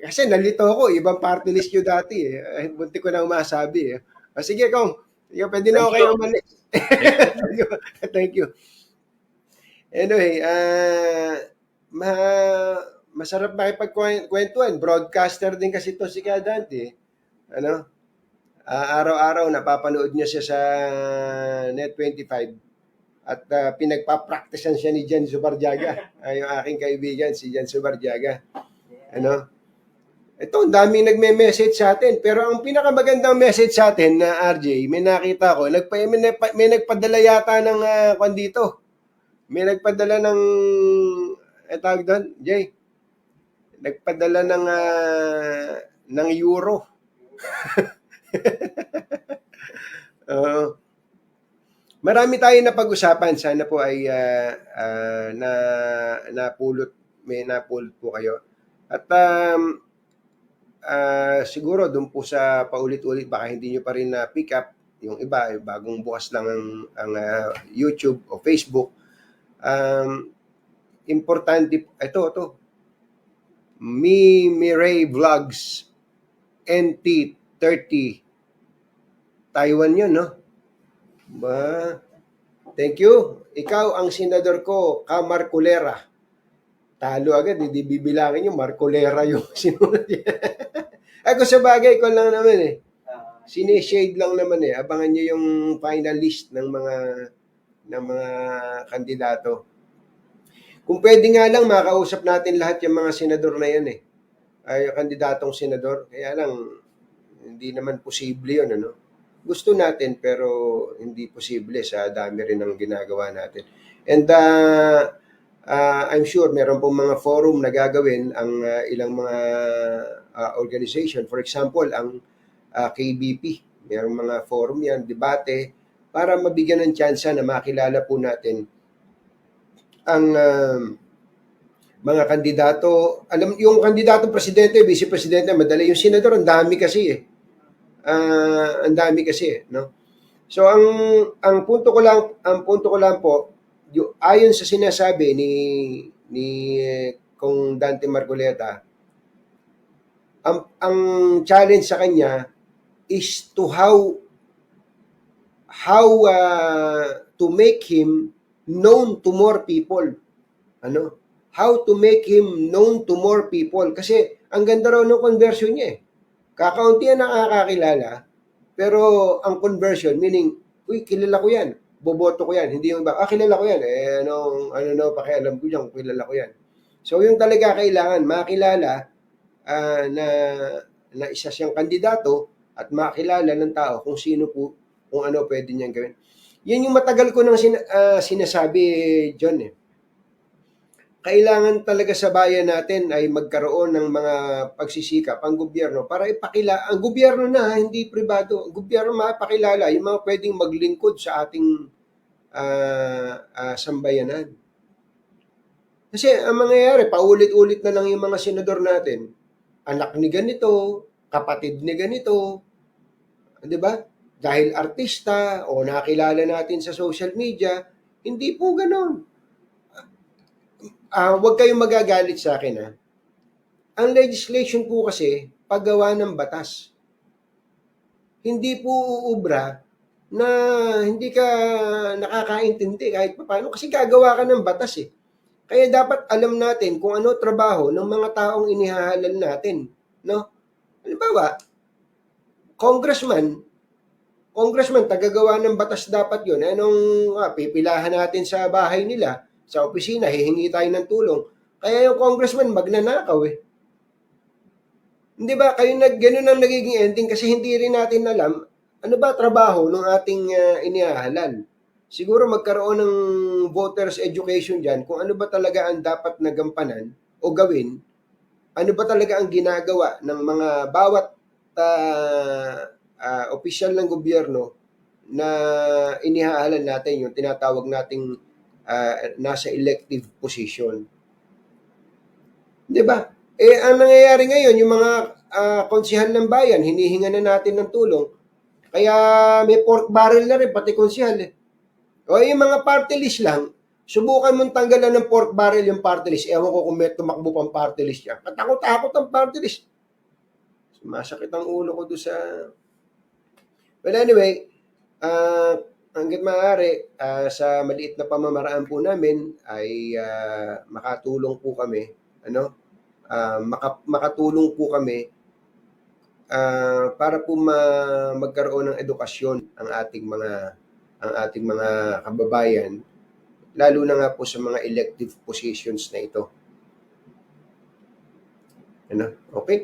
Kasi nalito ako. Ibang party list nyo dati. Bunti ko na masabi. Sige, Kong. Pwede na ako kayo umalis. Thank you. Anyway, masarap makipagkwentuhan. Broadcaster din kasi to si Dante. Ano? Araw-araw napapanood niya siya sa Net25 at pinagpa-practicean siya ni Jan Subarjaga. Yung aking kaibigan, si Jan Subarjaga. Ano? Ito, ang daming nagme-message sa atin. Pero ang pinakamagandang message sa atin na RJ, may nakita ko, may nagpadala yata ng dito. May nagpadala ng tawag doon, Jay. Nagpadala ng euro. Marami tayong napag-usapan. Sana po ay may napulot po kayo. At siguro doon po sa paulit-ulit, baka hindi nyo pa rin na pick up. Yung iba, bagong bukas lang ang YouTube o Facebook. Importante, ito, Miray Vlogs NT30 Taiwan yun, no? Ba, thank you. Ikaw ang senador ko, Ka Marcolera. Talo agad, hindi bibilangin yung Marcolera yung sinunod niya. Ako sa bagay ko lang naman eh. Sinishade lang naman eh. Abangan niyo yung final list ng mga kandidato. Kung pwede nga lang, makausap natin lahat yung mga senador na yan eh. Ay, kandidatong senador. Kaya lang, hindi naman posible yun, ano? Gusto natin pero hindi posible sa dami rin ng ginagawa natin. And I'm sure meron pong mga forum na gagawin ang ilang mga organization. For example, ang KBP. Merong mga forum yan, debate, para mabigyan ng tsansa na makilala po natin ang mga kandidato. Alam, yung kandidato presidente, vice presidente, madali. Yung senador, ang dami kasi eh. Ang dami kasi, no? So ang punto ko lang po, ayon sa sinasabi ni Kong Dante Marcoleta, ang challenge sa kanya is to how to make him known to more people. Ano? How to make him known to more people, kasi ang ganda raw ng conversion niya eh. Kakaunti yan nakakakilala, pero ang conversion, meaning, uy, kilala ko yan, boboto ko yan. Hindi yung kilala ko yan. Pakialam ko dyan, kilala ko yan. So, yung talaga kailangan, makilala na isa siyang kandidato at makilala ng tao kung sino po, kung ano pwede niyang gawin. Yan yung matagal ko nang sinasabi, John eh. Kailangan talaga sa bayan natin ay magkaroon ng mga pagsisikap ang gobyerno para ipakilala, ang gobyerno na, hindi pribado, ang gobyerno mapakilala yung mga pwedeng maglingkod sa ating sambayanan. Kasi ang mangyayari, paulit-ulit na lang yung mga senador natin, anak ni ganito, kapatid ni ganito, di ba? Dahil artista o nakilala natin sa social media, hindi po ganon. Huwag kayong magagalit sa akin ha. Ang legislation po kasi paggawa ng batas. Hindi po uubra na hindi ka nakakaintindi kahit paano kasi gagawa ka ng batas eh. Kaya dapat alam natin kung ano trabaho ng mga taong inihahalal natin, no? Halimbawa, congressman, tagagawa ng batas dapat 'yun. Anong pipilahan natin sa bahay nila? Sa opisina, hihingi tayo ng tulong. Kaya yung congressman magnanakaw eh. Hindi ba? Ganun ang nagiging ending kasi hindi rin natin alam ano ba trabaho ng ating inihahalal. Siguro magkaroon ng voters education dyan kung ano ba talaga ang dapat na gampanan o gawin, ano ba talaga ang ginagawa ng mga bawat opisyal ng gobyerno na inihahalal natin, yung tinatawag nating nasa elective position. Di ba? Ang nangyayari ngayon, yung mga konsihal ng bayan, hinihinga na natin ng tulong. Kaya may pork barrel na rin, pati konsihal eh. O yung mga party list lang, subukan mong tanggalan ng pork barrel yung party list. Ewan ko kung may tumakbo pang party list yan. Katakot-takot ang party list. Sumasakit ang ulo ko doon sa... Well, anyway, hanggat maaari, sa maliit na pamamaraan po namin ay makatulong po kami, makatulong po kami para po magkaroon ng edukasyon ang ating mga kababayan, lalo na nga po sa mga elective positions na ito. Okay?